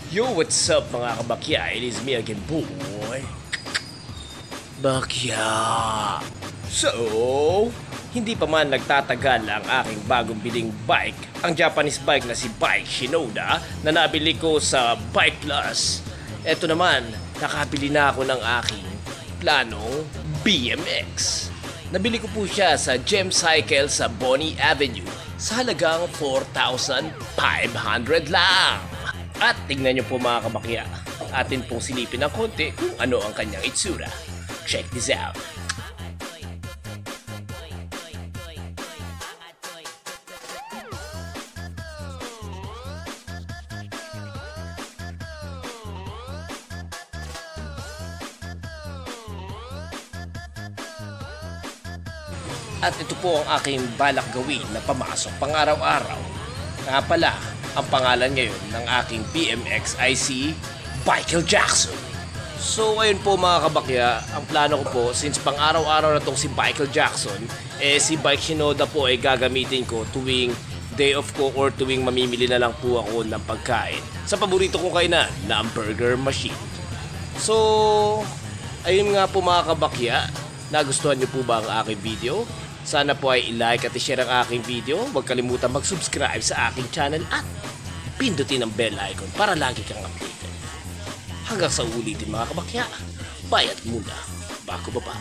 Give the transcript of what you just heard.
Yo, what's up mga kabakya? It is me again, boy. Bakya. So, hindi pa man nagtatagal ang aking bagong biling bike, ang Japanese bike na si Bike Shinoda na nabili ko sa Bike Plus. Eto naman, nakabili na ako ng aking planong BMX. Nabili ko po siya sa Gem Cycle sa Bonnie Avenue sa halagang 4,500 lang. At tingnan nyo po mga kabakya, atin pong silipin ng konti kung ano ang kanyang itsura. Check this out. At ito po ang aking balak gawin na pamasok pang araw-araw. Nga pala, ang pangalan ngayon ng aking BMX ay si Michael Jackson. So ayun po mga kabakya, ang plano ko po since pang araw-araw na tong si Michael Jackson, si Bike Shinoda po ay gagamitin ko tuwing day off ko or tuwing mamimili na lang po ako ng pagkain sa paborito kong kainan na ang Burger Machine. So ayun nga po mga kabakya, nagustuhan niyo po ba ang aking video? Sana po ay i-like at i-share ang aking video. Huwag kalimutan mag-subscribe sa aking channel at pindutin ang bell icon para lagi kang updated. Hanggang sa ulitin mga kabakya, bayad muna bago baba.